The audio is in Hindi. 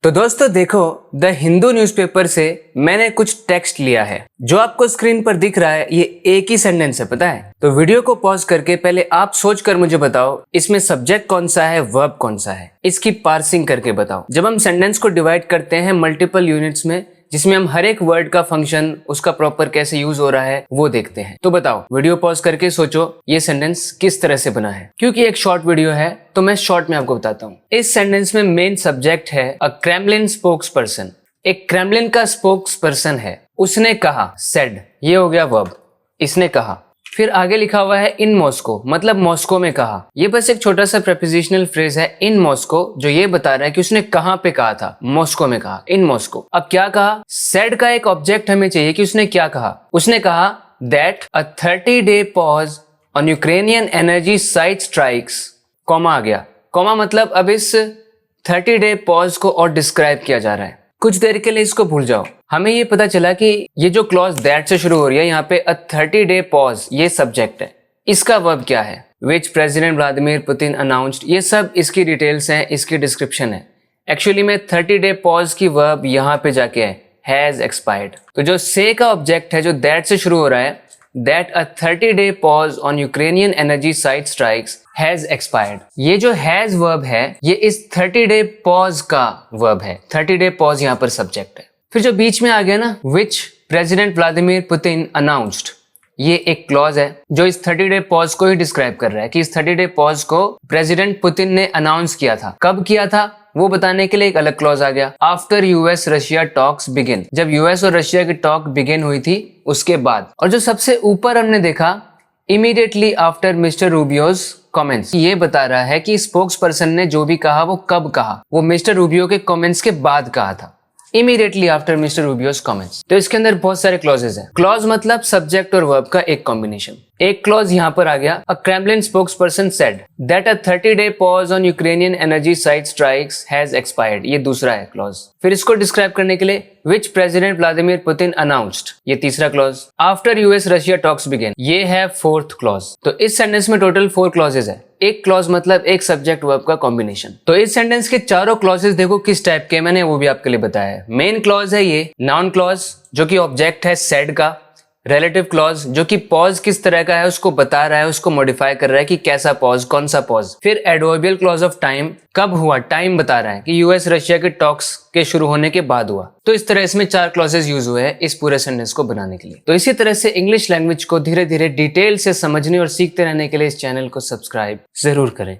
तो दोस्तों देखो, द हिंदू न्यूज़पेपर से मैंने कुछ टेक्स्ट लिया है। जो आपको स्क्रीन पर दिख रहा है ये एक ही सेंटेंस है, पता है। तो वीडियो को पॉज करके पहले आप सोच कर मुझे बताओ इसमें सब्जेक्ट कौन सा है, वर्ब कौन सा है, इसकी पार्सिंग करके बताओ। जब हम सेंटेंस को डिवाइड करते हैं मल्टीपल यूनिट्स में, जिसमें हम हर एक वर्ड का फंक्शन, उसका प्रॉपर कैसे यूज हो रहा है वो देखते हैं। तो बताओ, वीडियो पॉज करके सोचो ये सेंटेंस किस तरह से बना है। क्योंकि एक शॉर्ट वीडियो है तो मैं शॉर्ट में आपको बताता हूँ। इस सेंटेंस में मेन सब्जेक्ट है अ क्रेमलिन स्पोक्स पर्सन। एक क्रेमलिन का स्पोक्स पर्सन है, उसने कहा, सेड, ये हो गया वर्ब, इसने कहा। फिर आगे लिखा हुआ है इन मॉस्को, मतलब मॉस्को में कहा। ये बस एक छोटा सा प्रेपोजिशनल फ्रेज है, इन मॉस्को, जो ये बता रहा है कि उसने कहां पे कहा था, मॉस्को में कहा, इन मॉस्को। अब क्या कहा, सेड का एक ऑब्जेक्ट हमें चाहिए कि उसने क्या कहा। उसने कहा that a 30-day pause on Ukrainian energy site strikes, comma आ गया। कॉमा मतलब अब इस 30-day पॉज को और डिस्क्राइब किया जा रहा है। कुछ देर के लिए इसको भूल जाओ। हमें ये पता चला कि ये जो क्लॉज दैट से शुरू हो रही है, यहाँ पे अ 30-day पॉज ये सब्जेक्ट है। इसका वर्ब क्या है, विच प्रेसिडेंट व्लादिमीर पुतिन अनाउंस्ड, ये सब इसकी डिटेल्स हैं, इसकी डिस्क्रिप्शन है। एक्चुअली में 30-day पॉज की वर्ब यहाँ पे जाके है, हैज एक्सपायर्ड। तो जो से का ऑब्जेक्ट है, जो दैट से शुरू हो रहा है, that a 30-day pause on Ukrainian energy site strikes has expired। ये जो has verb है, ये इस 30-day pause का verb है। 30-day pause यहाँ पर सब्जेक्ट है। फिर जो बीच में आ गया ना, which President Vladimir Putin announced, ये एक क्लॉज है जो इस 30-day pause को ही डिस्क्राइब कर रहा है कि इस 30-day pause को प्रेसिडेंट पुतिन ने अनाउंस किया था। कब किया था वो बताने के लिए एक अलग क्लॉज आ गया, after US Russia talks begin, जब यूएस और रशिया की टॉक बिगिन हुई थी उसके बाद। और जो सबसे ऊपर हमने देखा, इमीडिएटली आफ्टर मिस्टर रूबियोज कमेंट्स, ये बता रहा है कि स्पोक्स पर्सन ने जो भी कहा वो कब कहा, वो मिस्टर रूबियो के कमेंट्स के बाद कहा था, इमीडिएटली आफ्टर मिस्टर रूबियोज कमेंट्स। तो इसके अंदर बहुत सारे क्लॉजेस हैं। क्लॉज मतलब सब्जेक्ट और वर्ब का एक कॉम्बिनेशन। एक क्लॉज यहाँ पर आ गया, a Kremlin spokesperson said that a 30-day pause on Ukrainian energy site strikes has expired, ये दूसरा है क्लॉज। फिर इसको डिस्क्राइब करने के लिए विच प्रेसिडेंट व्लादिमीर पुतिन अनाउंस्ड, ये तीसरा clause. After US Russia talks begin, ये है फोर्थ क्लॉज। तो इस सेंटेंस में टोटल 4 क्लॉजेस है। एक क्लॉज मतलब एक सब्जेक्ट वर्ब का कॉम्बिनेशन। तो इस सेंटेंस के चारों क्लॉजेस देखो किस टाइप के, मैंने वो भी आपके लिए बताया है। मेन क्लॉज है ये नाउन क्लॉज, जो कि ऑब्जेक्ट है सेड का। रिलेटिव क्लॉज, जो कि पॉज किस तरह का है उसको बता रहा है, उसको मॉडिफाई कर रहा है कि कैसा पॉज, कौन सा पॉज। फिर एडवर्बियल क्लॉज ऑफ टाइम, कब हुआ, टाइम बता रहा है कि यूएस रशिया के टॉक्स के शुरू होने के बाद हुआ। तो इस तरह इसमें 4 क्लॉजेस यूज हुए हैं इस पूरे सेंटेंस को बनाने के लिए। तो इसी तरह से इंग्लिश लैंग्वेज को धीरे धीरे डिटेल से समझने और सीखते रहने के लिए इस चैनल को सब्सक्राइब जरूर करें।